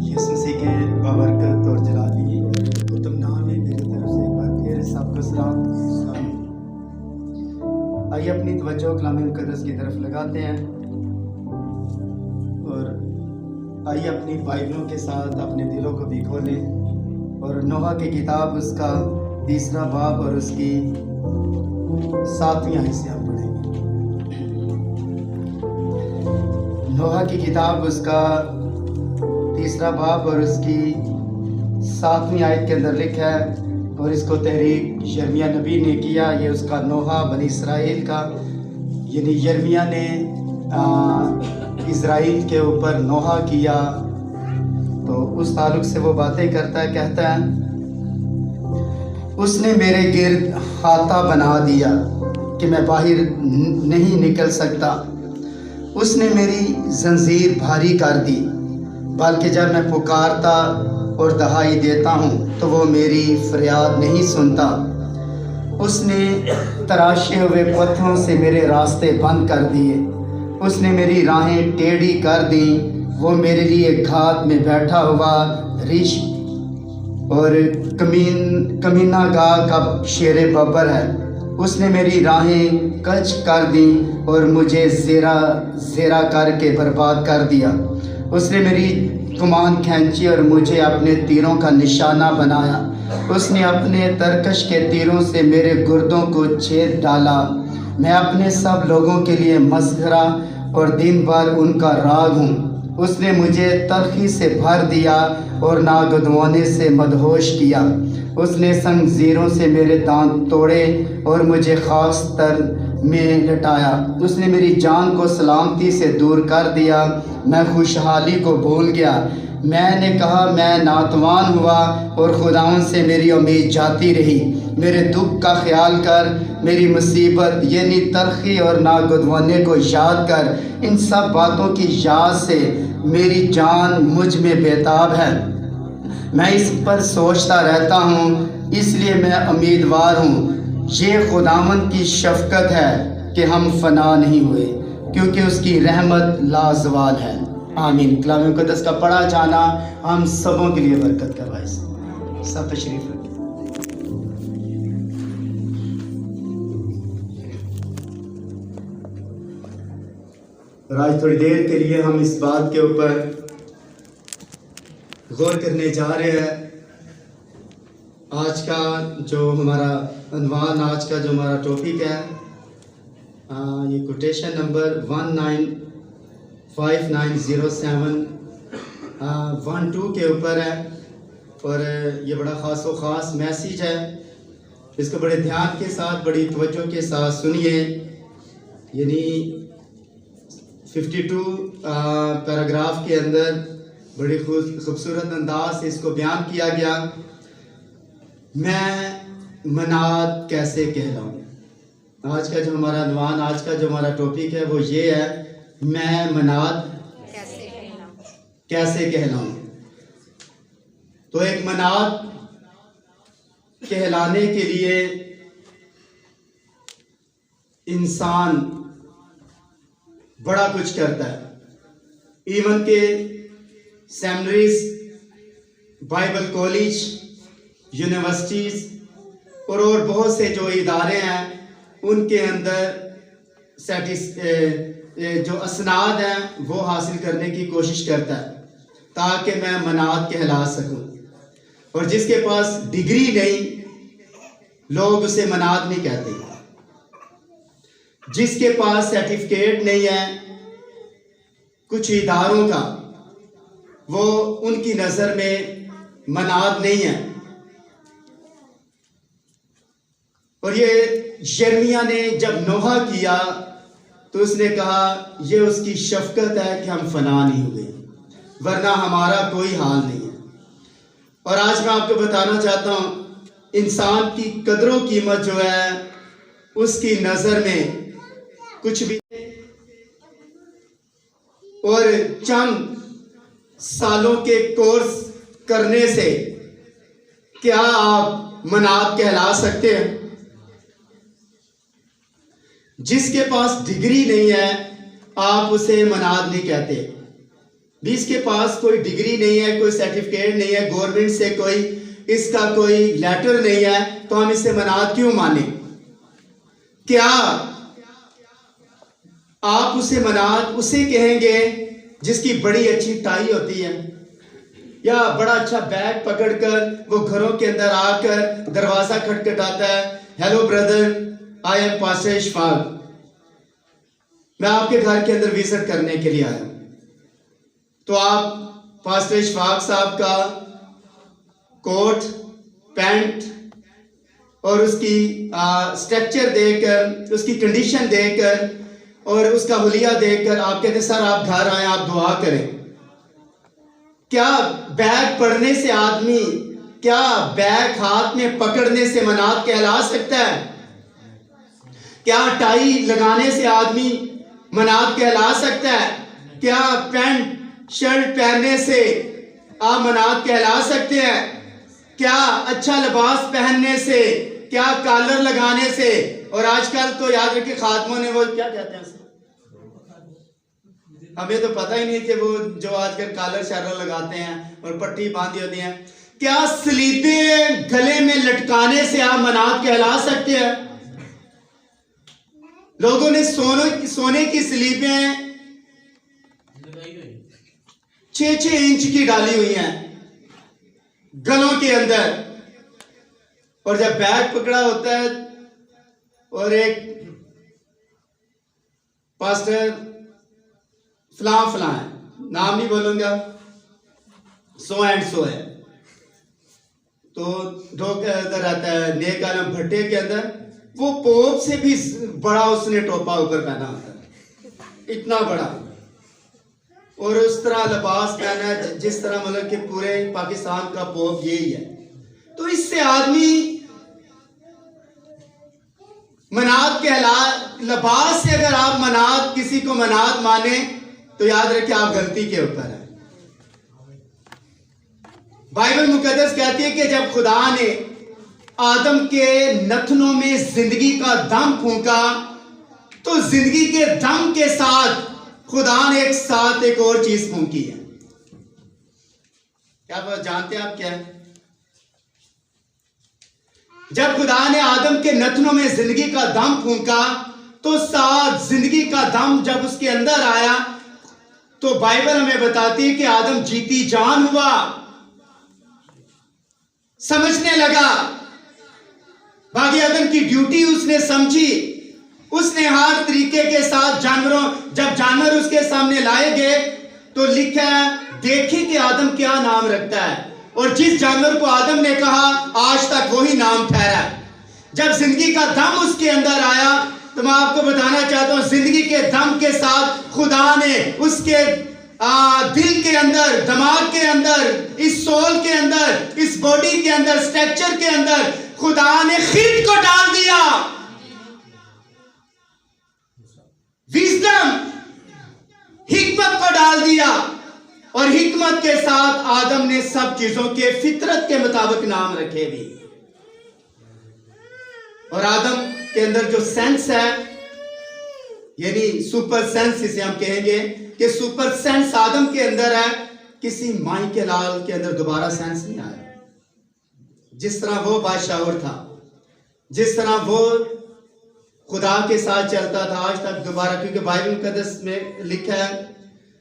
यीशु मसीह के बाबरकत और जलाली और उत्तम नाम है मेरी तरफ से एक बार फिर सबको सलाम। आइए अपनी तवज्जो कलाम मुक़द्दस की तरफ लगाते हैं और आइए अपनी बाइबलों के साथ अपने दिलों को भी खोलें और नोहा की किताब उसका 3रा बाब और उसकी 7वीं हिस्सा पढ़ेंगे। नोहा की किताब उसका 3रा बाब और उसकी 7वीं आयत के अंदर लिखा है और इसको तहरीक यिर्मयाह नबी ने किया। ये उसका नोहा बनी इसराइल का, यानी यिर्मयाह ने इज़राइल के ऊपर नोहा किया, तो उस ताल्लुक से वो बातें करता है। कहता है, उसने मेरे गिर्द हाथा बना दिया कि मैं बाहर नहीं निकल सकता। उसने मेरी जंजीर भारी कर दी, बल्कि जब मैं पुकारता और दहाई देता हूँ तो वो मेरी फरियाद नहीं सुनता। उसने तराशे हुए पत्थरों से मेरे रास्ते बंद कर दिए। उसने मेरी राहें टेढ़ी कर दी। वो मेरे लिए घात में बैठा हुआ रिश और कमीना गाह का शेर बब्बर है। उसने मेरी राहें कच कर दी और मुझे ज़ेरा करके बर्बाद कर दिया। उसने मेरी कमान खींची और मुझे अपने तीरों का निशाना बनाया। उसने अपने तरकश के तीरों से मेरे गुर्दों को छेद डाला। मैं अपने सब लोगों के लिए मसखरा और दिन भर उनका राग हूँ। उसने मुझे तलखी से भर दिया और नागदवाने से मदहोश किया। उसने संजीरों से मेरे दांत तोड़े और मुझे खास तर में लटाया। उसने मेरी जान को सलामती से दूर कर दिया। मैं खुशहाली को भूल गया। मैंने कहा, मैं नातवान हुआ और खुदावन से मेरी उम्मीद जाती रही। मेरे दुख का ख्याल कर, मेरी मुसीबत यानी तलखी और नागदवाने को याद कर। इन सब बातों की याद से मेरी जान मुझ में बेताब है। मैं इस पर सोचता रहता हूँ, इसलिए मैं उम्मीदवार हूँ। ये खुदावन की शफ़क़त है कि हम फना नहीं हुए, क्योंकि उसकी रहमत लाजवाल है। आमीन। कलाम मुक़द्दस का पढ़ा जाना हम सबों के लिए बरकत का बाइस। सब तशरीफ़ रखें। आज थोड़ी देर के लिए हम इस बात के ऊपर गौर करने जा रहे हैं। आज का जो हमारा अनवान, आज का जो हमारा टॉपिक है, ये कोटेशन नंबर 195907 के ऊपर है और ये बड़ा ख़ास मैसेज है। इसको बड़े ध्यान के साथ, बड़ी तवज्जो के साथ सुनिए। यानी 52 पैराग्राफ के अंदर बड़ी खूबसूरत अंदाज से इसको बयान किया गया। मैं मनात कैसे कहलाऊँ। आज का जो हमारा अनवान, आज का जो हमारा टॉपिक है वो ये है, मैं मनात कैसे कहलाऊँ। तो एक मनात कहलाने के लिए इंसान बड़ा कुछ करता है। इवन के सेमिनरीज, बाइबल कॉलेज, यूनिवर्सिटीज़ और बहुत से जो इदारे हैं, उनके अंदर जो असनाद हैं वो हासिल करने की कोशिश करता है ताकि मैं मनात कहला सकूं। और जिसके पास डिग्री नहीं, लोग उसे मनात नहीं कहते। जिसके पास सर्टिफिकेट नहीं है कुछ इदारों का, वो उनकी नज़र में मनात नहीं है। और ये यिर्मयाह ने जब नोहा किया तो उसने कहा, ये उसकी शफ़क़त है कि हम फना नहीं हुए, वरना हमारा कोई हाल नहीं है। और आज मैं आपको बताना चाहता हूँ, इंसान की कदरों कीमत जो है उसकी नज़र में कुछ भी, और चंद सालों के कोर्स करने से क्या आप मनात कहला सकते हैं। जिसके पास डिग्री नहीं है आप उसे मनात नहीं कहते। भी इसके पास कोई डिग्री नहीं है, कोई सर्टिफिकेट नहीं है, गवर्नमेंट से कोई इसका कोई लेटर नहीं है, तो हम इसे मनात क्यों माने? क्या आप उसे मनात उसे कहेंगे जिसकी बड़ी अच्छी टाई होती है, या बड़ा अच्छा बैग पकड़कर वो घरों के अंदर आकर दरवाजा खटखटाता है, hello brother, I am pastor Ishfaq, मैं आपके घर के अंदर विजिट करने के लिए आया हूं। तो आप पास्टर इशफाक साहब का कोट, पैंट और उसकी स्ट्रक्चर देखकर, उसकी कंडीशन देखकर और उसका हुलिया देखकर आप कहते सर आप घर आए, आप दुआ करें। क्या बैग पढ़ने से आदमी, क्या बैग हाथ में पकड़ने से मनात कहला सकता है? क्या टाई लगाने से आदमी मनात कहला सकता है? क्या पैंट शर्ट पहनने से आप मनात कहला सकते हैं? क्या अच्छा लिबास पहनने से, क्या कॉलर लगाने से, और आजकल तो याद रखिए खातमों ने वो क्या कहते हैं, हमें तो पता ही नहीं कि वो जो आजकल कॉलर शर्ट लगाते हैं और पट्टी बांधी होती है, क्या सलीबे गले में लटकाने से आप मनात कहला सकते हैं? लोगों ने सोने की सलीबें 6-6 इंच की डाली हुई हैं गलों के अंदर, और जब बैग पकड़ा होता है और एक पास्टर फलां फलां है, नाम नहीं बोलूंगा, सो एंड सो है, तो ढोकर अंदर आता है नेक आलम भट्टे के अंदर, वो पोप से भी बड़ा उसने टोपा ऊपर पहना होता है, इतना बड़ा, और उस तरह लिबास पहना जिस तरह मतलब कि पूरे पाकिस्तान का पोप यही है। तो इससे आदमी मनात कहला, लिबास से अगर आप मनात किसी को मनात माने तो याद रखिए आप गलती के ऊपर है। बाइबल मुकद्दस कहती है कि जब खुदा ने आदम के नथनों में जिंदगी का दम फूंका, तो जिंदगी के दम के साथ खुदा ने एक साथ एक और चीज फूंकी है। क्या आप जानते हैं आप क्या है? जब खुदा ने आदम के नथनों में जिंदगी का दम फूंका, तो साथ जिंदगी का दम जब उसके अंदर आया, तो बाइबल हमें बताती है कि आदम जीती जान हुआ, समझने लगा, बाकी आदम की ड्यूटी उसने समझी, उसने हर तरीके के साथ जानवरों, जब जानवर उसके सामने लाए गए तो लिखा है देखें कि आदम क्या नाम रखता है, और जिस जानवर को आदम ने कहा आज तक वही नाम ठहरा। जब जिंदगी का दम उसके अंदर आया, तो मैं आपको बताना चाहता हूं जिंदगी के दम के साथ खुदा ने उसके दिल के अंदर, दिमाग के अंदर, इस सोल के अंदर, इस बॉडी के अंदर, स्ट्रक्चर के अंदर खुदा ने खिरत को डाल दिया, विजडम, हिकमत को डाल दिया, और हिकमत के साथ आदम ने सब चीजों के फितरत के मुताबिक नाम रखे भी। और आदम के अंदर जो सेंस है, यानी सुपर सेंस इसे हम कहेंगे कि सुपर सेंस आदम के अंदर है, किसी माई के लाल के अंदर दोबारा सेंस नहीं आया। जिस तरह वो बादशाह था, जिस तरह वो खुदा के साथ चलता था आज तक दोबारा, क्योंकि बाइबल मुकद्दस में लिखा है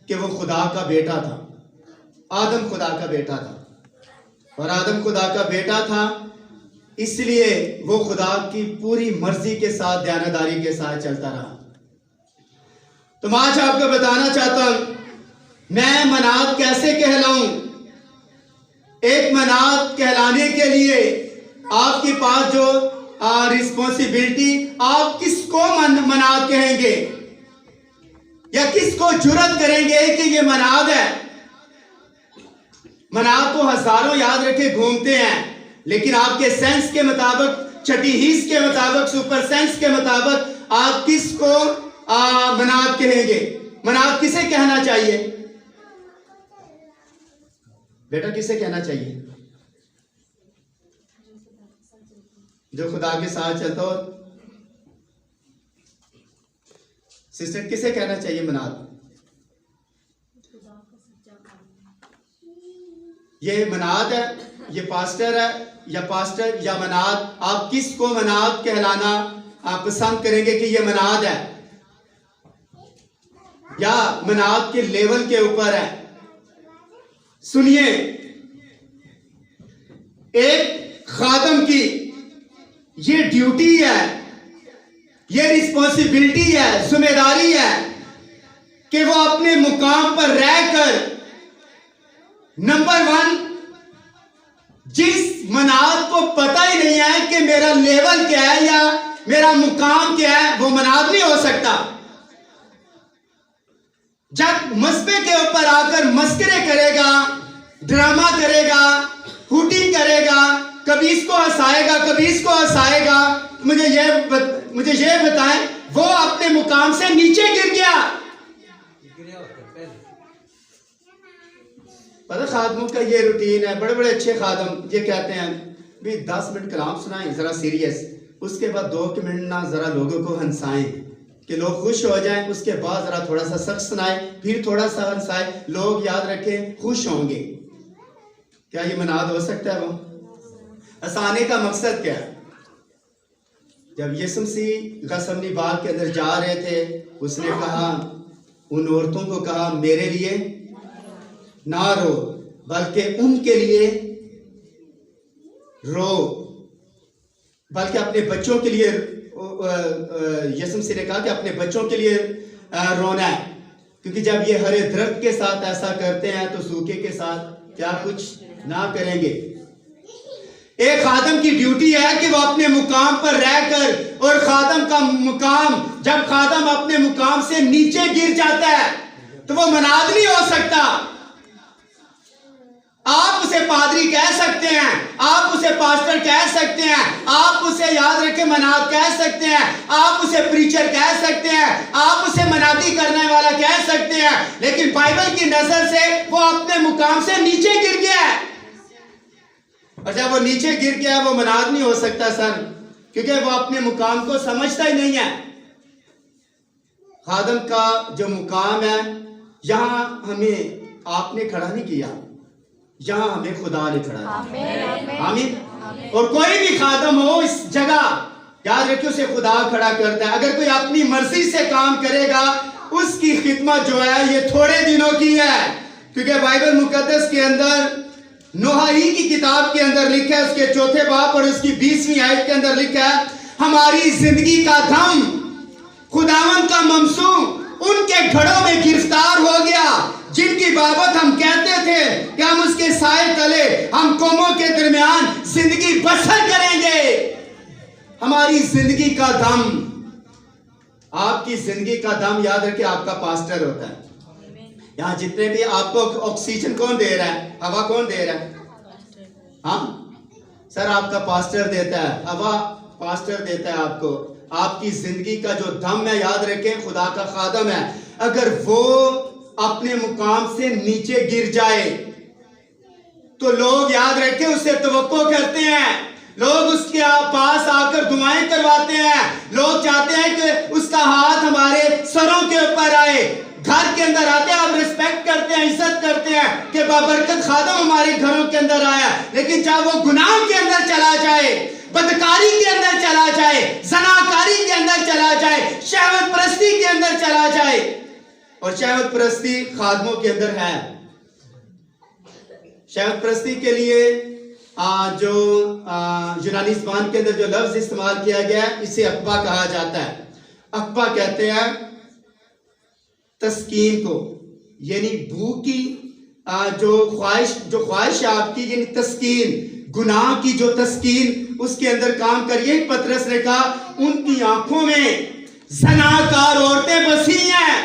कि वो खुदा का बेटा था, आदम खुदा का बेटा था, और आदम खुदा का बेटा था, इसलिए वो खुदा की पूरी मर्जी के साथ, दयानतदारी के साथ चलता रहा। तो मैं आज आपको बताना चाहता हूं मैं मनात कैसे कहलाऊं। एक मनात कहलाने के लिए आपके पास जो रिस्पॉन्सिबिलिटी, आप किसको मनात कहेंगे या किसको जुर्रत करेंगे कि ये मनात है। मनात तो हजारों याद रखे घूमते हैं, लेकिन आपके सेंस के मुताबिक, छठी हिस्स के मुताबिक, सुपर सेंस के मुताबिक आप किसको मनात कहेंगे। मनात किसे कहना चाहिए बेटा, किसे कहना चाहिए? जो खुदा के साथ चलता हो। सिस्टर किसे कहना चाहिए मनात? ये मनात है, ये पास्टर है, या पास्टर या मनात, आप किसको मनात कहलाना आप पसंद करेंगे कि ये मनात है या मनात के लेवल के ऊपर है? सुनिए, एक खादम की ये ड्यूटी है, ये रिस्पॉन्सिबिलिटी है, जिम्मेदारी है कि वो अपने मुकाम पर रहकर नंबर 1, जिस मनात को पता ही नहीं है कि मेरा लेवल क्या है या मेरा मुकाम क्या है, वो मनात नहीं हो सकता। जब मसबे के ऊपर आकर मस्करे करेगा, ड्रामा करेगा, हुटिंग करेगा, कभी इसको हंसाएगा, कभी इसको हंसाएगा, मुझे ये बताएं, वो अपने मुकाम से नीचे गिर गया। पता खादमों का ये रूटीन है, बड़े बड़े अच्छे खादम ये कहते हैं भी 10 मिनट कलाम सुनाएं जरा सीरियस, उसके बाद 2 मिनट ना जरा लोगों को हंसाएं कि लोग खुश हो जाएं, उसके बाद जरा थोड़ा सा सख्त सुनाएं, फिर थोड़ा सा हंसाएं, लोग याद रखें, खुश होंगे। क्या ये मनाद हो सकता है? वो हंसाने का मकसद क्या है? जब यीशु मसीह गसमनी बाग के अंदर जा रहे थे, उसने कहा, उन औरतों को कहा, मेरे लिए ना रो बल्कि उनके लिए रो, बल्कि अपने बच्चों के लिए, यीशु मसीह ने कहा कि अपने बच्चों के लिए रोना है, क्योंकि जब ये हरे दरख्त के साथ ऐसा करते हैं तो सूखे के साथ क्या कुछ ना करेंगे। एक खादम की ड्यूटी है कि वो अपने मुकाम पर रहकर, और खादम का मुकाम, जब खादम अपने मुकाम से नीचे गिर जाता है तो वो मनाद नहीं हो सकता। आप उसे पादरी कह सकते हैं, आप उसे पास्टर कह सकते हैं, आप उसे याद रखे मनाद कह सकते हैं, आप उसे प्रीचर कह सकते हैं, आप उसे मनादी करने वाला कह सकते हैं, लेकिन बाइबल की नजर से वो अपने मुकाम से नीचे गिर गया है। और जब वो नीचे गिर गया, वो मनाद नहीं हो सकता सर, क्योंकि वो अपने मुकाम को समझता ही नहीं है। खादम का जो मुकाम है, यहां हमें आपने खड़ा नहीं किया, यहां हमें खुदा ने खड़ा किया। आमीन। और कोई भी खादम हो इस जगह, याद रखिए, उसे खुदा खड़ा करता है। अगर कोई अपनी मर्जी से काम करेगा, उसकी खिदमत जो है ये थोड़े दिनों की है, क्योंकि बाइबल मुकद्दस के अंदर नोहाई की किताब के अंदर लिखा है, उसके 4 बाब और उसकी 20वीं आयत के अंदर लिखा है, हमारी जिंदगी का दम, खुदावंद का ममसूम उनके घड़ों में गिरफ्तार हो गया, जिनकी बाबत हम कहते थे कि हम उसके साए तले, हम कौमों के दरमियान जिंदगी बसर करेंगे। हमारी जिंदगी का दम, आपकी जिंदगी का दम याद रखिए, आपका पास्टर होता है। यहाँ जितने भी आपको ऑक्सीजन कौन दे रहा है, हवा कौन दे रहा है? हाँ सर, आपका पास्टर देता है, हवा पास्टर देता है आपको। आपकी जिंदगी का जो दम है, याद रखें, खुदा का खादम है। अगर वो अपने मुकाम से नीचे गिर जाए तो लोग याद रखें उससे तवक्को करते हैं, लोग उसके पास आकर दुआएं करवाते हैं, लोग चाहते हैं कि उसका हाथ हमारे सरों के ऊपर आए। घर के अंदर आते हैं, आप रिस्पेक्ट करते हैं, इज्जत करते हैं कि बाबरकत खादम हमारे घरों के अंदर आया, लेकिन चाहे वो गुनाह के अंदर चला जाए, बदकारी के अंदर चला जाए, जनाकारी के अंदर चला जाए, शहवत परस्ती के अंदर चला जाए, और शहवत परस्ती खादमों के अंदर है। शहवत परस्ती के लिए जो यूनानी ज़बान के अंदर जो लफ्ज इस्तेमाल किया गया है, इसे अकबा कहा जाता है। अकबा कहते हैं तस्कीन को, यानी भूख की जो ख्वाहिश है आपकी, यानी तस्कीन, गुनाह की जो तस्कीन, उसके अंदर काम करिए। पतरस ने कहा उनकी आंखों में ज़नाकार औरतें बसी हैं।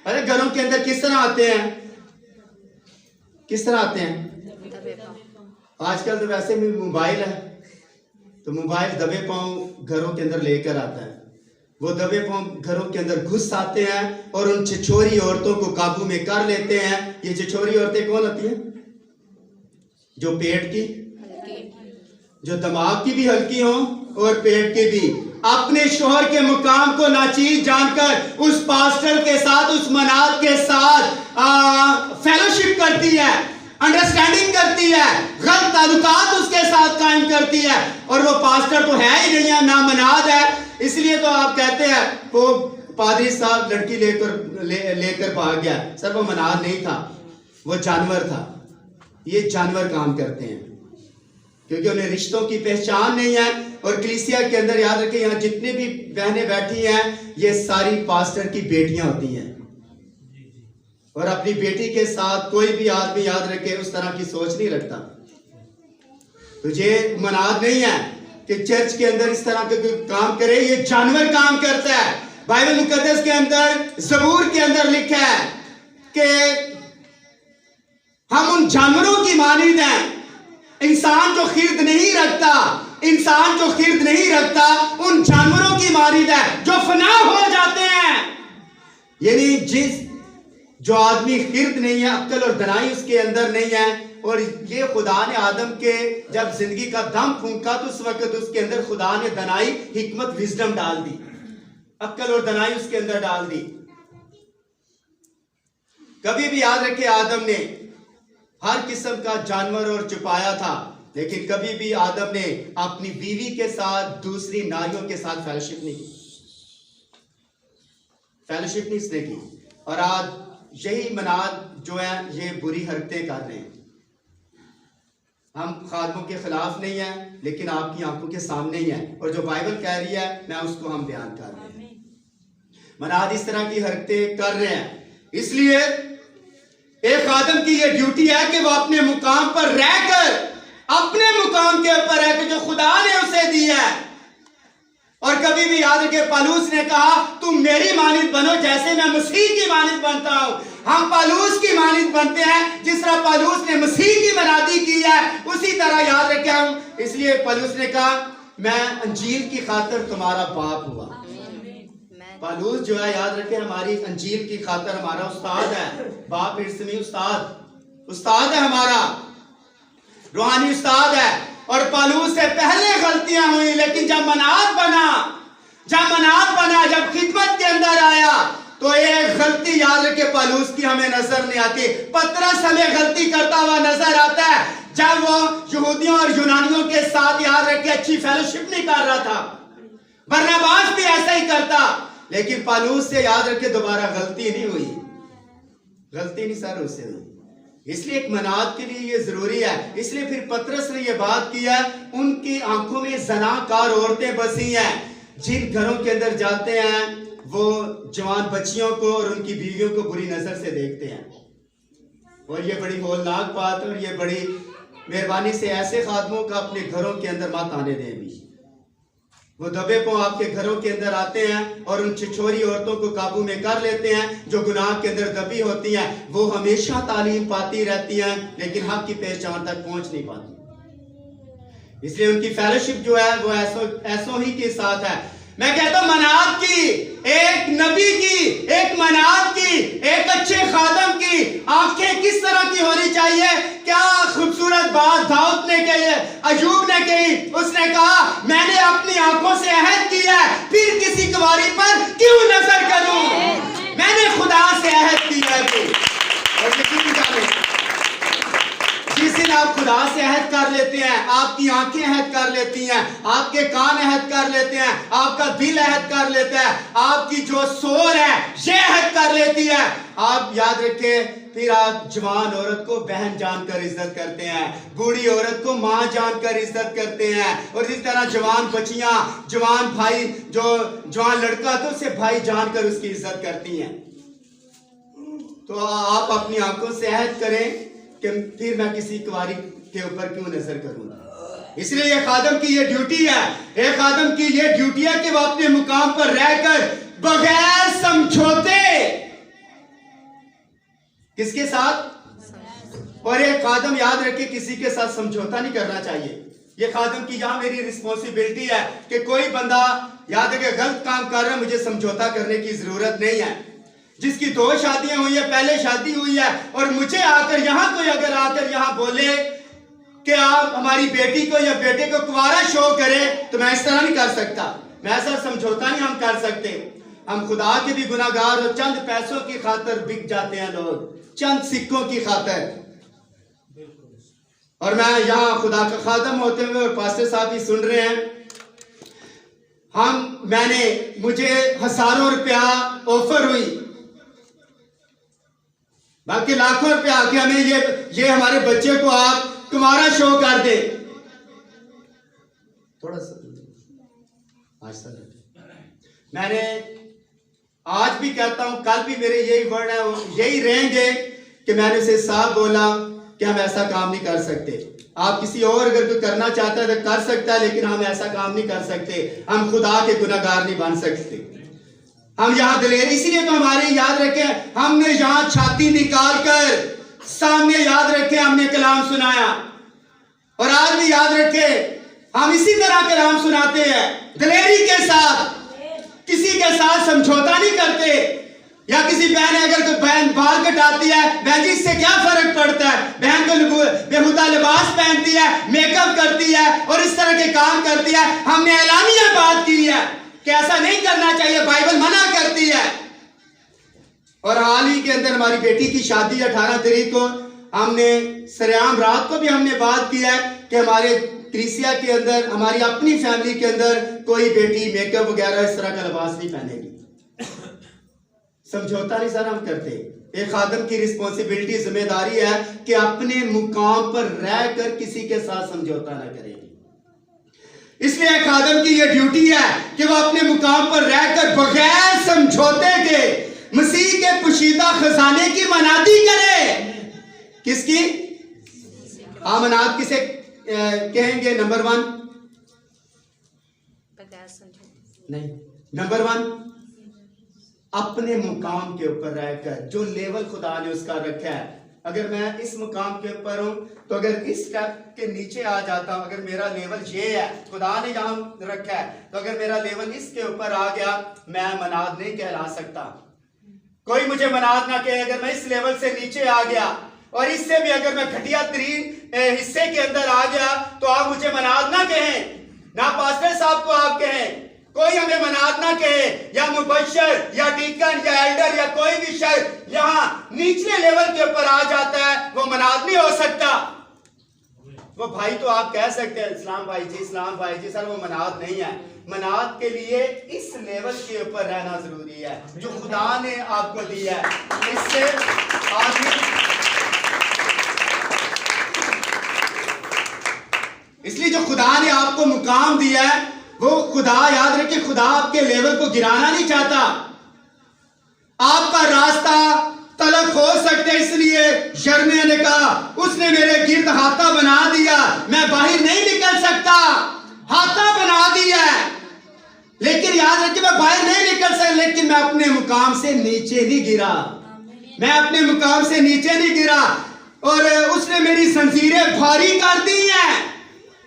अरे घरों के अंदर किस तरह आते हैं, किस तरह आते हैं? आजकल तो वैसे भी मोबाइल है, तो मोबाइल दबे पांव घरों के अंदर लेकर आता है। वो दबे पांव घरों के अंदर घुस आते हैं और उन छिछोरी औरतों को काबू में कर लेते हैं। ये छिछोरी औरतें कौन होती हैं? जो पेट की, जो दिमाग की भी हल्की हो और पेट की भी, अपने शोहर के मुकाम को नाचीज जानकर उस पास्टर के साथ, उस मनात के साथ फेलोशिप करती है, अंडरस्टैंडिंग करती है, गलत ताल्लुकात उसके साथ कायम करती है। और वो पास्टर तो है ही नहीं है, ना मनाद है। इसलिए तो आप कहते हैं वो पादरी साहब लड़की लेकर भाग गया। सर वो मनाद नहीं था, वो जानवर था। ये जानवर काम करते हैं क्योंकि उन्हें रिश्तों की पहचान नहीं है। और कलीसिया के अंदर याद रखें, यहाँ जितने भी बहनें बैठी हैं ये सारी पास्टर की बेटियां होती हैं। और अपनी बेटी के साथ कोई भी आदमी याद रखे उस तरह की सोच नहीं रखता। तुझे मनाद नहीं है कि चर्च के अंदर इस तरह के काम करे। ये जानवर काम करता है। बाइबल मुकद्दस के अंदर ज़बूर के अंदर लिखा है कि हम उन जानवरों की मानिंद हैं। इंसान जो खिर्द नहीं रखता, इंसान जो खिर्द नहीं रखता उन जानवरों की मानिंद है जो फना हो जाते हैं। यानी जो आदमी खिर्द नहीं है, अक्ल और दनाई उसके अंदर नहीं है। और ये खुदा ने आदम के जब जिंदगी का दम फूंका तो उस वक्त उसके अंदर खुदा ने दनाई, हिकमत, विजडम डाल दी, अक्ल और दनाई उसके अंदर डाल दी। कभी भी याद रखे आदम ने हर किस्म का जानवर और छुपाया था, लेकिन कभी भी आदम ने अपनी बीवी के साथ दूसरी नारियों के साथ फेलोशिप नहीं की, फेलोशिप नहीं इसने की। और आज यही मनाद जो है ये बुरी हरकतें कर रहे हैं। हम खादमों के खिलाफ नहीं है, लेकिन आपकी आंखों के सामने ही है। और जो बाइबल कह रही है मैं उसको हम बयान कर रहे हैं। मनाद इस तरह की हरकतें कर रहे हैं। इसलिए एक खादम की यह ड्यूटी है कि वो अपने मुकाम पर रहकर, अपने मुकाम के ऊपर रहकर जो खुदा ने उसे दी है। और कभी भी याद रखे पौलुस ने कहा तुम मेरी मानिंद बनो जैसे मैं मसीह की मानिंद बनता हूं। हम पौलुस की मानिंद बनते हैं, जिस तरह पौलुस ने मसीह की मनादी की है उसी तरह याद रखे हम। इसलिए पौलुस ने कहा मैं अंजील की खातिर तुम्हारा बाप हुआ। पौलुस जो है याद रखे हमारी अंजील की खातिर हमारा उस्ताद है। बाप इर्समी उस्ताद है, हमारा रूहानी उस्ताद है। और पौलुस से पहले गलतियां हुई, लेकिन जब मनाद बना, जब खिदमत के अंदर आया तो एक गलती याद रखे पौलुस की हमें नजर नहीं आती। पतरस हमें गलती करता हुआ नजर आता है जब वो यहूदियों और यूनानियों के साथ याद रखे अच्छी फेलोशिप नहीं कर रहा था। बरनबास भी ऐसा ही करता, लेकिन पौलुस से याद रखे दोबारा गलती नहीं हुई, गलती नहीं सर उससे हुई। इसलिए एक मनाद के लिए ये जरूरी है। इसलिए फिर पतरस ने ये बात किया, उनकी आंखों में ज़नाकार औरतें बसी हैं। जिन घरों के अंदर जाते हैं वो जवान बच्चियों को और उनकी बीवियों को बुरी नजर से देखते हैं। और ये बड़ी होलनाक बात है। और ये बड़ी मेहरबानी से ऐसे खादमों का अपने घरों के अंदर मत आने दें। भी वो दबे पांव आपके घरों के अंदर आते हैं और उन छिछोरी औरतों को काबू में कर लेते हैं जो गुनाह के अंदर दबी होती हैं। वो हमेशा तालीम पाती रहती हैं, लेकिन हक की पहचान तक पहुंच नहीं पाती। इसलिए उनकी फेलोशिप जो है वो ऐसों ही के साथ है। मैं कहता हूं मनाद की, एक नबी की, एक मनाद की, एक अच्छे खादम की आंखें किस तरह की होनी चाहिए। क्या खूबसूरत बात दाऊद ने कही, अयूब ने कही। उसने कहा मैंने अपनी आंखों से अहद किया है, फिर किसी कुंवारी पर क्यों नजर करूं। मैंने खुदा से अहद किया है। और यकीन जाने जिस दिन आप खुदा से अहद कर लेते हैं, आपकी आंखें अहद कर लेती हैं, आपके कान अहद कर लेते हैं, आपका दिल अहद कर लेता है, आपकी जो सोच है ये अहद कर लेती है। आप याद रखें फिर आप जवान औरत को बहन जानकर इज्जत करते हैं, बूढ़ी औरत को माँ जानकर इज्जत करते हैं। और इस तरह जवान बच्चियां, जवान भाई, जो जवान लड़का तो उसे भाई जानकर उसकी इज्जत करती हैं। तो आप अपनी आंखों से अहद करें कि फिर मैं किसी कुंवारी के ऊपर क्यों नजर करूंगा। इसलिए ये खादम की ये ड्यूटी है, एक खादम की ये ड्यूटी है कि वो अपने मुकाम पर रहकर बगैर समझौते, किसके साथ। और एक खादम याद रखे किसी के साथ समझौता नहीं करना चाहिए। ये खादम की यहां मेरी रिस्पॉन्सिबिलिटी है कि कोई बंदा याद रखे गलत काम कर रहा है, मुझे समझौता करने की जरूरत नहीं है। जिसकी 2 शादियां हुई है, पहले शादी हुई है, और मुझे आकर यहां कोई अगर आकर यहां बोले कि आप हमारी बेटी को या बेटे को कुंवारा शो करें, तो मैं इस तरह नहीं कर सकता। मैं ऐसा समझौता नहीं हम कर सकते। हम खुदा के भी गुनाहगार और चंद पैसों की खातिर बिक जाते हैं लोग, चंद सिक्कों की खातिर। और मैं यहाँ खुदा का खादम होते हुए और पास्टर साहब भी सुन रहे हैं, मुझे हजारों रुपया ऑफर हुई, बल्कि लाखों रुपया कि हमें ये हमारे बच्चे को आप तुम्हारा शो कर दे। थोड़ा सा मैंने आज भी कहता हूं, कल भी मेरे यही वर्ड है, यही रहेंगे कि मैंने उसे साफ बोला कि हम ऐसा काम नहीं कर सकते। आप किसी और अगर कोई करना चाहता है तो कर सकता है, लेकिन हम ऐसा काम नहीं कर सकते। हम खुदा के गुनहगार नहीं बन सकते। हम यहाँ दिलेरी, इसलिए तो हमारे याद रखें, हमने यहाँ छाती निकाल कर सामने याद रखें हमने कलाम सुनाया, और आज भी याद रखें हम इसी तरह कलाम सुनाते हैं दिलेरी के साथ, किसी के साथ समझौता नहीं करते। या किसी बहन अगर कोई बहन बाल कटाती है, बहन जी इससे क्या फर्क पड़ता है, बहन को बेहुदा लिबास पहनती है, मेकअप करती है और इस तरह के काम करती है, हमने ऐलानिया बात की है कि ऐसा नहीं करना चाहिए, बाइबल मना करती है। और हाल ही के अंदर हमारी बेटी की शादी 18 तारीख को, हमने सरेआम रात को भी हमने बात की है कि हमारे क्रिसिया के अंदर, हमारी अपनी फैमिली के अंदर कोई बेटी मेकअप वगैरह इस तरह का लिबास नहीं पहनेगी। समझौता नहीं सर हम करते। एक खादम की रिस्पॉन्सिबिलिटी, जिम्मेदारी है कि अपने मुकाम पर रहकर किसी के साथ समझौता ना करेगी। इसलिए एक खादम की यह ड्यूटी है कि वह अपने मुकाम पर रहकर बगैर समझौते के मसीह के पोशीदा खजाने की मनादी करे। किसकी मनाद किसे कहेंगे? नंबर 1 नहीं, नंबर 1 अपने मुकाम के ऊपर रहकर, जो लेवल खुदा ने उसका रखा है। अगर मैं इस मुकाम के ऊपर हूं तो अगर इस स्टेप के नीचे आ जाता हूं, अगर मेरा लेवल ये है, खुदा ने जहां रखा है, तो अगर मेरा लेवल इसके ऊपर आ गया, मैं मनाद नहीं कहला सकता। कोई मुझे मनाद ना कहे अगर मैं इस लेवल से नीचे आ गया, और इससे भी अगर मैं घटिया तरीन हिस्से के अंदर आ गया, तो आप मुझे मनाद ना कहें, ना पास्टर साहब को आप कहें, कोई हमें मनाद ना कहे, या मुबश्शिर या डीकन या एल्डर या कोई भी शख्स यहाँ निचले लेवल के ऊपर आ जाता है, वो मनाद नहीं हो सकता। वो भाई तो आप कह सकते हैं इस्लाम भाई जी, इस्लाम भाई जी, सर वो मनाद नहीं है। मनाद के लिए इस लेवल के ऊपर रहना जरूरी है जो खुदा ने आपको दिया है। इससे आदमी, इसलिए जो खुदा ने आपको मुकाम दिया है, वो खुदा, याद रखिए, खुदा आपके लेवल को गिराना नहीं चाहता। आपका रास्ता तलख हो सकता है, इसलिए यिर्मयाह ने कहा उसने मेरे गिर्द हाथा बना दिया, मैं बाहर नहीं निकल सकता। हाथा बना दिया है, लेकिन याद रखिए मैं बाहर नहीं निकल सकता, लेकिन मैं अपने मुकाम से नीचे नहीं गिरा, मैं अपने मुकाम से नीचे नहीं गिरा। और उसने मेरी जंजीरें भारी कर दी हैं,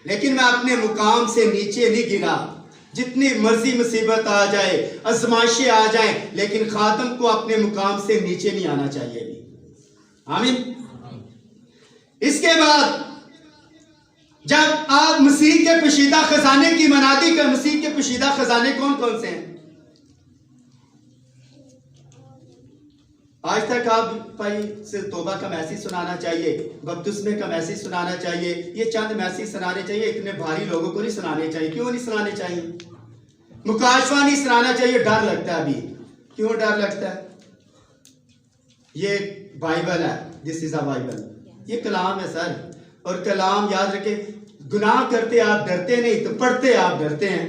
लेकिन मैं अपने मुकाम से नीचे नहीं गिरा। जितनी मर्जी मुसीबत आ जाए, आजमाइशें आ जाए, लेकिन खादम को अपने मुकाम से नीचे नहीं आना चाहिए। आमीन। इसके बाद जब आप मसीह के पोशीदा खजाने की मनादी कर, मसीह के पोशीदा खजाने कौन कौन से हैं? आज तक आप भाई से तौबा का मैसेज सुनाना चाहिए, बपतिस्मे का मैसेज सुनाना चाहिए, ये चंद मैसेज सुनाने चाहिए, इतने भारी लोगों को नहीं सुनाने चाहिए। क्यों नहीं सुनाने चाहिए? मुकाशवा नहीं सुनाना चाहिए, डर लगता है। अभी क्यों डर लगता है? ये बाइबल है, दिस इज अ बाइबल, ये कलाम है सर। और कलाम याद रखे, गुनाह करते आप डरते नहीं, तो पढ़ते आप डरते हैं।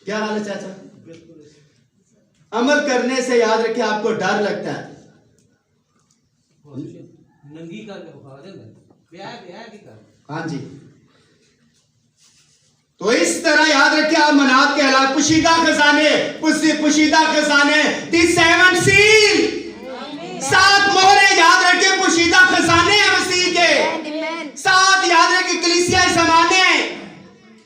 क्या हाल है चाचा? अमल करने से याद रखे आपको डर लगता है। नंगी हाँ जी, तो इस तरह याद रखे आप मनाद के हालात, पोशीदा खजाने, पोशीदा खजाने, दी 7 सील, 7 मोहरे याद रखे, पोशीदा खजाने हैं मसीह के। 7 याद रखे कलीसिया ज़माने,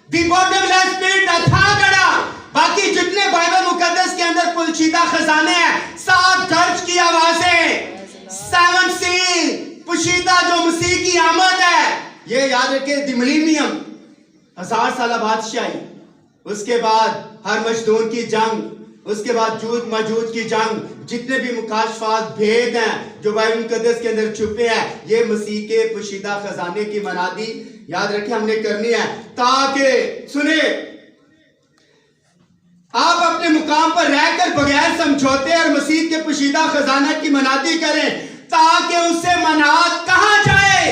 दी बॉटमलेस पिट, अथाह गड़ा। बाकी जितने बाइबल मुकद्दस के अंदर पोशीदा खजाने हैं, 7 दर्ज की आवाजें, 7 सील, पोशीदा जो मसीह की आमद है। ये याद रखे, दी मिलेनियम, 1000 साल बादशाही, उसके बाद हर मजदूर की जंग, उसके बाद जूज मजूज की जंग, जितने भी मुकाशफात भेद हैं जो बाइबल मुकद्दस के अंदर छुपे हैं, ये मसीह के पोशीदा खजाने की मनादी याद रखें हमने करनी है, ताकि सुने आप अपने मुकाम पर रहकर बगैर समझौते और मसीह के पोशीदा खजाना की मनादी करें, ताकि उससे मनाद कहा जाए।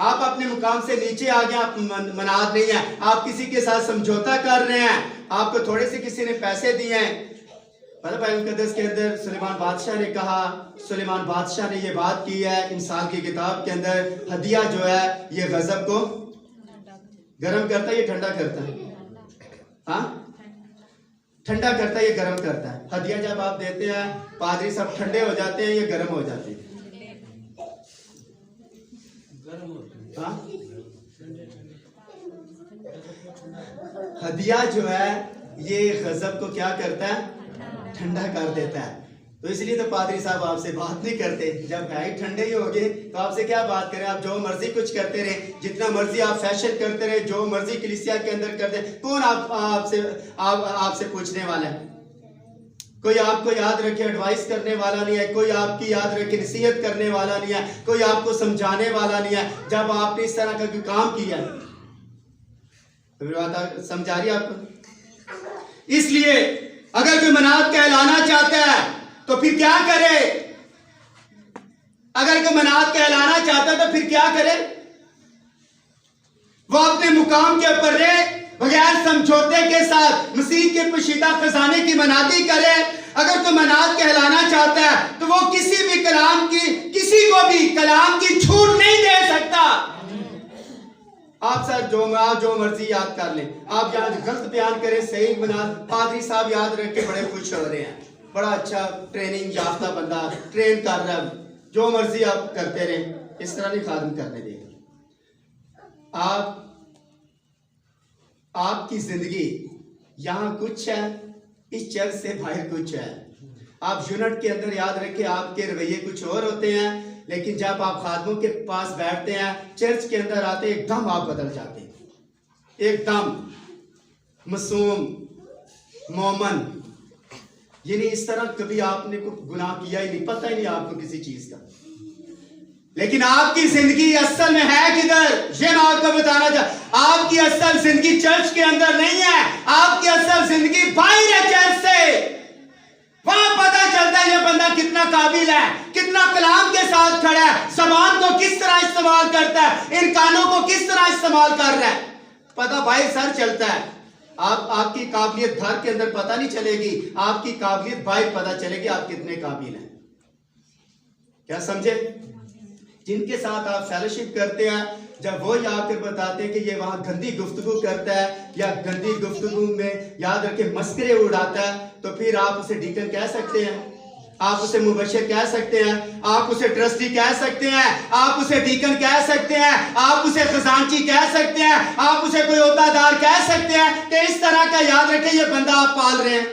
आप अपने मुकाम से नीचे आ गए, आप मनाद नहीं है, आप किसी के साथ समझौता कर रहे हैं, आपको थोड़े से किसी ने पैसे दिए हैं। पता बाइबल मुकद्दस के अंदर सुलेमान बादशाह ने कहा, सुलेमान बादशाह ने ये बात की है इंसान की किताब के अंदर, हदिया जो है ये गजब को गर्म करता है, ये ठंडा करता है, हाँ ठंडा करता है, ये गर्म करता है। हदिया जब आप देते हैं पादरी सब ठंडे हो जाते हैं, ये गर्म हो जाते हैं, हाँ? हदिया जो है ये गजब को क्या करता है, ठंडा कर देता है। तो इसलिए तो पादरी साहब आपसे बात नहीं करते, जब भाई ठंडे ही हो गए तो आपसे क्या बात करें, आप जो मर्जी कुछ करते रहे, जितना मर्जी आप फैशन करते रहे, जो मर्जी कलीसिया के अंदर करते, कौन आपसे पूछने वाला है? कोई आपको याद रखे एडवाइस करने वाला नहीं है, कोई आपकी याद रखे नसीहत करने वाला नहीं है, कोई आपको समझाने वाला नहीं है। जब आपने इस तरह का कोई काम किया तो मेरी बात समझा रही है आपको? इसलिए अगर कोई मनाद कहलाना चाहता है तो फिर क्या करे? अगर कोई मनाद कहलाना चाहता है तो फिर क्या करे? वो अपने मुकाम के ऊपर रहे, बगैर समझौते के साथ मसीह के पोशीदा खजाने की मनादी करे। अगर कोई मनाद कहलाना चाहता है तो वो किसी भी कलाम की, किसी को भी कलाम की छूट नहीं दे सकता। आप सर जो मर्जी याद कर लें, आप यहाँ गलत बयान करें, सही मनाद पादरी साहब याद रख के बड़े खुश हो रहे हैं, बड़ा अच्छा ट्रेनिंग याफ्ता बंदा ट्रेन कर रहा है, जो मर्जी आप करते रहे, इस तरह नहीं खादम करने देंगे। आपकी जिंदगी यहाँ कुछ है, इस चर्च से बाहर कुछ है। आप यूनिट के अंदर याद रखें आपके रवैये कुछ और होते हैं, लेकिन जब आप खादमों के पास बैठते हैं, चर्च के अंदर आते, एकदम आप बदल जाते हैं, एकदम मासूम मोमन। यानी इस तरह कभी आपने कोई गुनाह किया ही नहीं, पता ही नहीं आपको किसी चीज का, लेकिन आपकी जिंदगी असल में है किधर, ये मैं आपको बताना चाहता। आपकी असल जिंदगी चर्च के अंदर नहीं है, आपकी असल जिंदगी बाहर है चर्च से। वहां पता चलता है ये बंदा कितना काबिल है, कितना कलाम के साथ खड़ा है, जबान को किस तरह इस्तेमाल करता है, इन कानों को किस तरह इस्तेमाल कर रहा है, पता भाई सर चलता है। आपकी काबिलियत घर के अंदर पता नहीं चलेगी, आपकी काबिलियत बाहर पता चलेगी आप कितने काबिल हैं। क्या समझे? जिनके साथ आप फेलोशिप करते हैं, जब वो आकर बताते हैं कि ये वहां गंदी गुफ्तगू करता है या गंदी गुफ्तगू में याद रखे मस्करे उड़ाता है, तो फिर आप उसे डीकन कह सकते हैं, आप उसे मुबशिर कह सकते हैं, आप उसे ट्रस्टी कह सकते हैं, आप उसे डीकन कह सकते हैं, आप उसे खजांची कह सकते हैं, आप उसे कोई ओहदादार कह सकते हैं कि इस तरह का याद रखें ये बंदा आप पाल रहे हैं।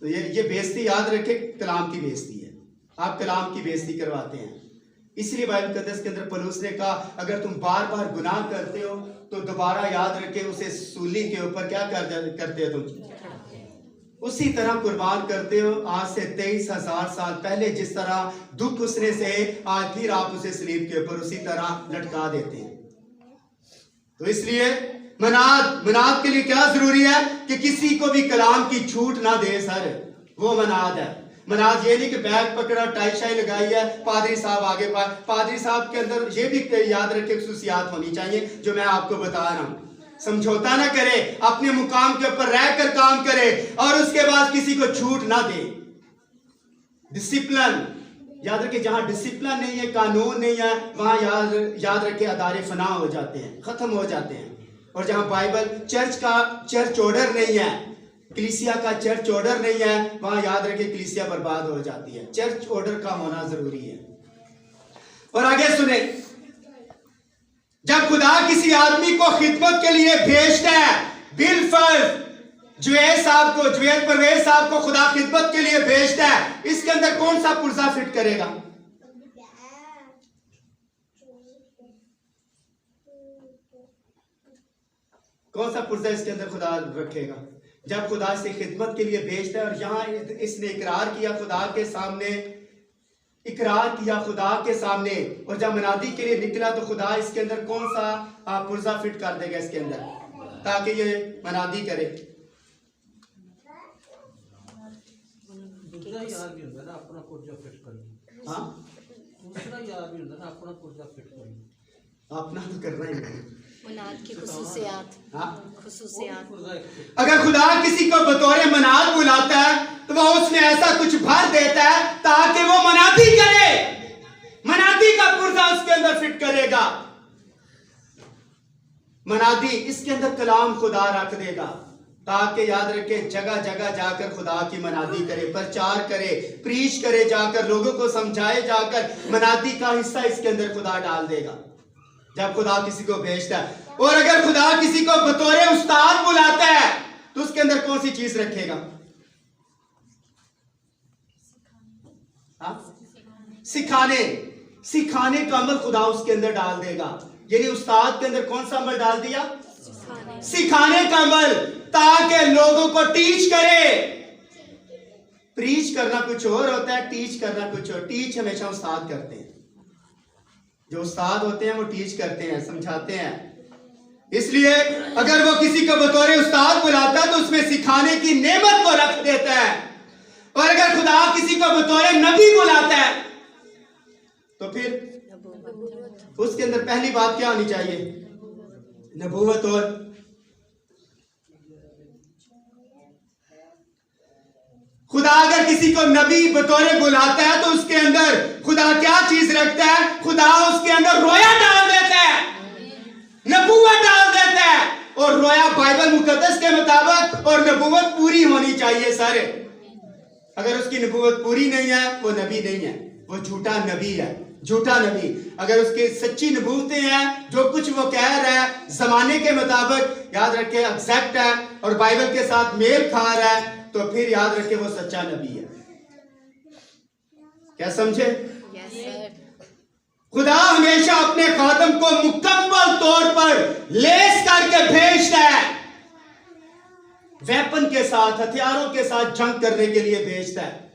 तो ये बेइज्जती याद रखें कलाम की बेइज्जती है, आप कलाम की बेइज्जती करवाते हैं। इसलिए बाइबल मुकद्दस के अंदर पौलुस ने कहा अगर तुम बार बार गुनाह करते हो तो दोबारा याद रखे उसे सूली के ऊपर क्या करते हो तुम, उसी तरह कुर्बान करते हो। आज से 23,000 साल पहले जिस तरह दुख उसने से, आज फिर आप उसे सलीब के ऊपर उसी तरह लटका देते हैं। तो इसलिए मनाद के लिए क्या जरूरी है कि किसी को भी कलाम की छूट ना दे सर, वो मनाद है। मनाद ये नहीं कि बैग पकड़ा टाई शाई लगाई है पादरी साहब आगे पादरी साहब के अंदर ये भी याद रखे खसूसियात होनी चाहिए जो मैं आपको बता रहा हूं। समझौता ना करे, अपने मुकाम के ऊपर रहकर काम करे और उसके बाद किसी को छूट ना दे। डिसिप्लिन याद रखे, जहां डिसिप्लिन नहीं है, कानून नहीं है, वहां याद रखे अदारे फना हो जाते हैं, खत्म हो जाते हैं। और जहां बाइबल चर्च ऑर्डर नहीं है, कलीसिया का चर्च ऑर्डर नहीं है, वहां याद रखे कलीसिया बर्बाद हो जाती है। चर्च ऑर्डर का होना जरूरी है। और आगे सुने, जब खुदा किसी आदमी को खिदमत के लिए भेजता है, बिलफर्ज जुवेल परवेज साहब को खुदा खिदमत के लिए भेजता है, इसके अंदर कौन सा पुर्जा फिट करेगा? कौन सा पुर्जा इसके अंदर खुदा रखेगा? जब खुदा से खिदमत के लिए भेजता है, और यहाँ इसने इकरार किया खुदा के सामने, इकरार किया खुदा के सामने, और जब मनादी के लिए निकला तो खुदा इसके अंदर कौन सा पुर्जा फिट कर देगा इसके अंदर, ताकि ये मनादी करे? दूसरा यार भी होता है ना अपना पुर्जा फिट करना। हाँ, दूसरा यार भी होता है ना अपना पुर्जा फिट करना। अपना तो करना ही है। मनाद की खुसूसियात, हाँ, खुसूसियात। पुर्जा एक फिट अगर खुदा किसी को बतौर मनाद बुलाता है तो वो उसमें ऐसा कुछ भर देता है ताकि वो मनादी करे, मनादी का पुर्जा उसके अंदर फिट करेगा। मनादी इसके अंदर कलाम खुदा रख देगा, ताकि याद रखे जगह जगह जाकर खुदा की मनादी करे, प्रचार करे, प्रीच करे, जाकर लोगों को समझाए, जाकर मनादी का हिस्सा इसके अंदर खुदा डाल देगा जब खुदा किसी को भेजता है। और अगर खुदा किसी को बतौर उस्ताद बुलाता है तो उसके अंदर कौन सी चीज रखेगा? हाँ? सिखाने का अमल खुदा उसके अंदर डाल देगा। यानी उस्ताद के अंदर कौन सा अमल डाल दिया? सिखाने का अमल, ताकि लोगों को टीच करे। प्रीच करना कुछ और होता है, टीच करना कुछ और। टीच हमेशा उस्ताद करते हैं, जो उस्ताद होते हैं वो टीच करते हैं, समझाते हैं। इसलिए अगर वो किसी को बतौर उस्ताद बुलाता है तो उसमें सिखाने की नेमत को रख देता है। और अगर खुदा किसी को बतौर नबी बुलाता है तो फिर उसके अंदर पहली बात क्या होनी चाहिए? नबूवत। और खुदा अगर किसी को नबी बतौर बुलाता है तो उसके अंदर खुदा क्या चीज रखता है? खुदा उसके अंदर रोया डाल देता है, नबूवत डाल देता है। और रोया बाइबल मुकद्दस के मुताबिक, और नबूवत पूरी होनी चाहिए सर। अगर उसकी नबूवत पूरी नहीं है वो नबी नहीं है, वो झूठा नबी है, झूठा नबी। अगर उसकी सच्ची नबूवतें हैं, जो कुछ वो कह रहा है जमाने के मुताबिक, याद रखे एग्जैक्ट है और बाइबल के साथ मेल खा रहा है, तो फिर याद रखे वो सच्चा नबी है। क्या समझे? Yes sir. खुदा हमेशा अपने खादम को मुकम्मल तौर पर लेस करके भेजता है, वेपन के साथ, हथियारों के साथ जंग करने के लिए भेजता है।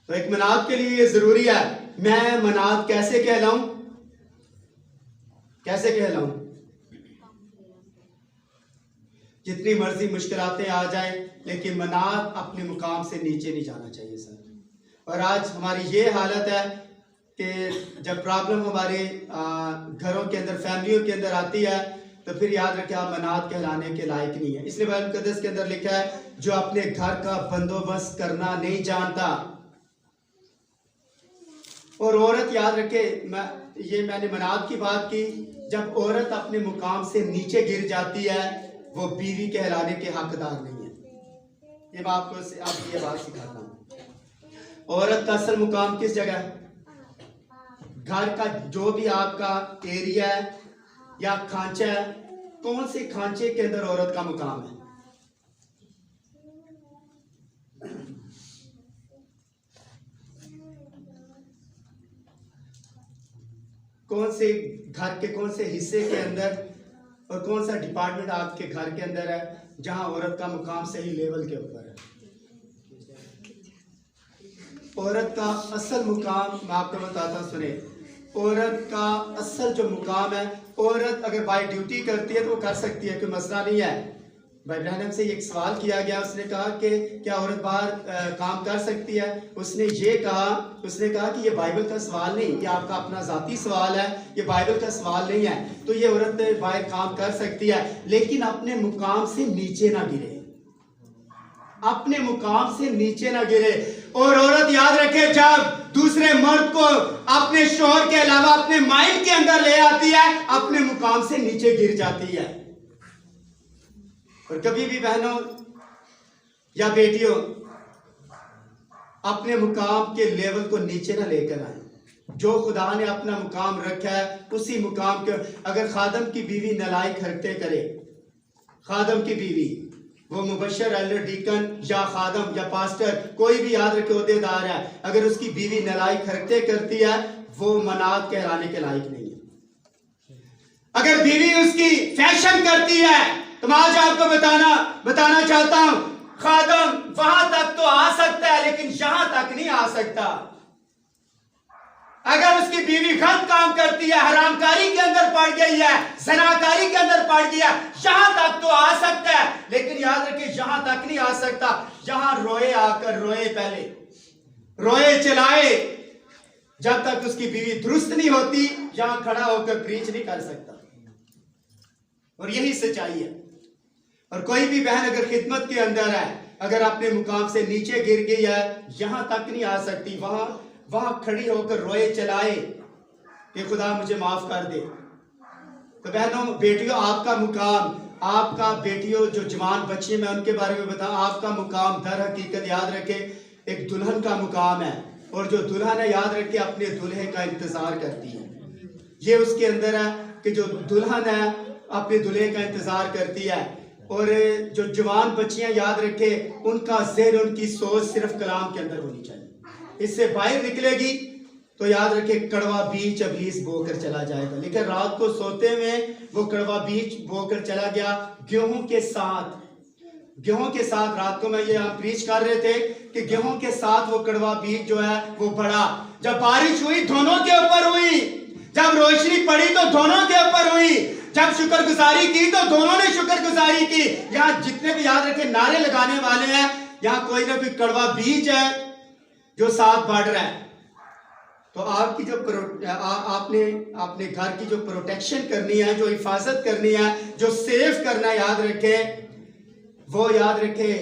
तो एक मनाद के लिए ये जरूरी है, मैं मनाद कैसे कहलाऊं? कैसे कहलाऊं? जितनी मर्जी मुश्किलातें आ जाए, लेकिन मनाद अपने मुकाम से नीचे नहीं जाना चाहिए सर। और आज हमारी ये हालत है कि जब प्रॉब्लम हमारे घरों के अंदर, फैमिलियों के अंदर आती है, तो फिर याद रखें आप मनाद कहलाने के लायक नहीं है। इसलिए बाइबल मुकद्दस के अंदर लिखा है, जो अपने घर का बंदोबस्त करना नहीं जानता। और औरत, याद रखे, मैंने मनाद की बात की, जब औरत अपने मुकाम से नीचे गिर जाती है वो बीवी कहलाने के हकदार नहीं है। ये मैं आपको ये बात सिखाता हूं। औरत का असल मुकाम किस जगह है? घर का जो भी आपका एरिया है या खांचा है, कौन से खांचे के अंदर औरत का मुकाम है? कौन से घर के कौन से हिस्से के अंदर और कौन सा डिपार्टमेंट आपके घर के अंदर है जहां औरत का मुकाम सही लेवल के ऊपर है? औरत का असल मुकाम मैं आपको बताता हूं, सुने। औरत का असल जो मुकाम है, औरत अगर बाय ड्यूटी करती है तो वो कर सकती है, कोई मसला नहीं है। भाई ब्रैनम से एक सवाल किया गया, उसने कहा कि क्या औरत बाहर काम कर सकती है? उसने कहा कि ये बाइबल का सवाल नहीं, ये आपका अपना जाती सवाल है, ये बाइबल का सवाल नहीं है। तो ये औरत बाहर काम कर सकती है, लेकिन अपने मुकाम से नीचे ना गिरे, अपने मुकाम से नीचे ना गिरे। और औरत याद रखे, जब दूसरे मर्द को अपने शौहर के अलावा अपने माइंड के अंदर ले आती है, अपने मुकाम से नीचे गिर जाती है। और कभी भी बहनों या बेटियों, अपने मुकाम के लेवल को नीचे ना लेकर आए। जो खुदा ने अपना मुकाम रखा है उसी मुकाम के, अगर खादम की बीवी नालायक हरकतें करे, खादम की बीवी, वो मुबशर, एल्डर, डीकन या खादम या पास्टर, कोई भी याद रखे ओहदेदार है, अगर उसकी बीवी नालायक हरकतें करती है, वो मनाद कहलाने के लायक नहीं है। अगर बीवी उसकी फैशन करती है तो मैं आज आपको बताना चाहता हूं, खादम वहां तक तो आ सकता है लेकिन यहां तक नहीं आ सकता। अगर उसकी बीवी गलत काम करती है, हरामकारी के अंदर पड़ गई है, ज़नाकारी के अंदर पड़ गया, यहां तक तो आ सकता है, लेकिन याद रखिए यहां तक नहीं आ सकता। यहां रोए आकर रोए, पहले रोए चलाए, जब तक उसकी बीवी दुरुस्त नहीं होती यहां खड़ा होकर प्रीच नहीं कर सकता। और यही सच्चाई है। और कोई भी बहन अगर खिदमत के अंदर है, अगर अपने मुकाम से नीचे गिर गई है, यहां तक नहीं आ सकती, वहां खड़ी होकर रोए चलाए कि खुदा मुझे माफ कर दे। तो बहनों, बेटियों, आपका मुकाम, आपका बेटियों जो जवान बच्ची, मैं उनके बारे में बताऊं, आपका मुकाम दर हकीकत याद रखे एक दुल्हन का मुकाम है। और जो दुल्हन है याद रखे अपने दूल्हे का इंतजार करती है। ये उसके अंदर है कि जो दुल्हन है अपने दूल्हे का इंतजार करती है। और जो जवान बच्चियां याद रखे उनका ज़हन, उनकी सोच सिर्फ कलाम के अंदर होनी चाहिए। इससे बाहर निकलेगी तो याद रखे कड़वा बीज इब्लीस बोकर चला जाएगा। लेकिन रात को सोते में वो कड़वा बीज बोकर चला गया गेहूं के साथ। रात को मैं ये यहाँ प्रीच कर रहे थे कि गेहूं के साथ वो कड़वा बीज जो है वो बढ़ा। जब बारिश हुई दोनों के ऊपर हुई, जब रोशनी पड़ी तो दोनों के ऊपर हुई, जब शुक्रगुजारी की तो दोनों ने शुक्रगुजारी की। यहाँ जितने भी याद रखे नारे लगाने वाले हैं, यहाँ कोई ना कोई कड़वा बीज है जो साथ बढ़ रहा है। तो आपकी जो आपने अपने घर की जो प्रोटेक्शन करनी है, जो हिफाजत करनी है, जो सेफ करना है, याद रखे वो याद रखे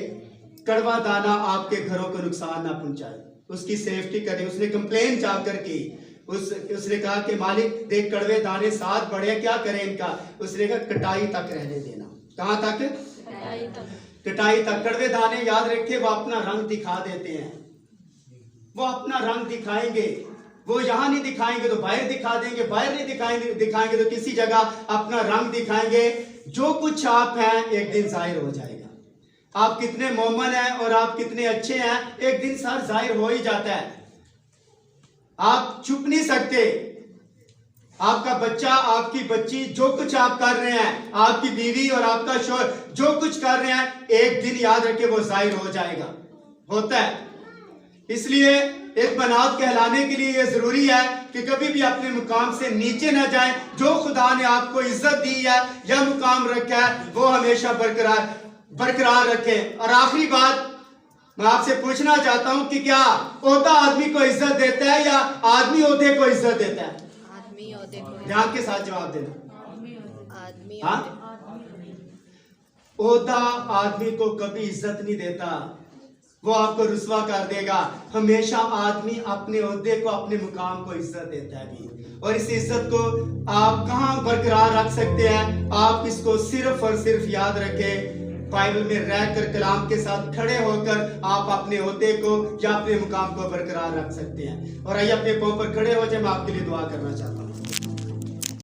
कड़वा दाना आपके घरों को नुकसान ना पहुंचाए, उसकी सेफ्टी करें। उसने कंप्लेन जाकर की, उसने कहा कि मालिक देख कड़वे दाने साथ बढ़े, क्या करें इनका? उसने कहा कटाई तक रहने देना। कहां तक? कटाई तक। कड़वे दाने याद रखे वो अपना रंग दिखा देते हैं, वो अपना रंग दिखाएंगे। वो यहां नहीं दिखाएंगे तो बाहर दिखा देंगे, बाहर नहीं दिखाएंगे तो किसी जगह अपना रंग दिखाएंगे। जो कुछ आप हैं एक दिन जाहिर हो जाएगा। आप कितने मोमन हैं और आप कितने अच्छे हैं एक दिन सर जाहिर हो ही जाता है। आप छुप नहीं सकते। आपका बच्चा, आपकी बच्ची, जो कुछ आप कर रहे हैं, आपकी बीवी और आपका शौहर जो कुछ कर रहे हैं, एक दिन याद रखे वो जाहिर हो जाएगा, होता है। इसलिए एक बनावट कहलाने के लिए यह जरूरी है कि कभी भी अपने मुकाम से नीचे न जाएं। जो खुदा ने आपको इज्जत दी है या मुकाम रखा है वो हमेशा बरकरार रखें। और आखिरी बात मैं आपसे पूछना चाहता हूं कि क्या ओहदा आदमी को इज्जत देता है या आदमी ओहदे को इज्जत देता है? आदमी ओहदे को। ध्यान के साथ जवाब देना। आदमी हाँ, ओहदा आदमी को कभी इज्जत नहीं देता, वो आपको रुसवा कर देगा। हमेशा आदमी अपने ओहदे को, अपने मुकाम को इज्जत देता है भी। और इस इज्जत को आप कहां बरकरार रख सकते हैं? आप इसको सिर्फ और सिर्फ याद रखें, बाइबल में रहकर कलाम के साथ खड़े होकर आप अपने ओहदे को या अपने मुकाम को बरकरार रख सकते हैं। और आइए अपने पांव पर खड़े हो जाए, मैं आपके लिए दुआ करना चाहता हूँ।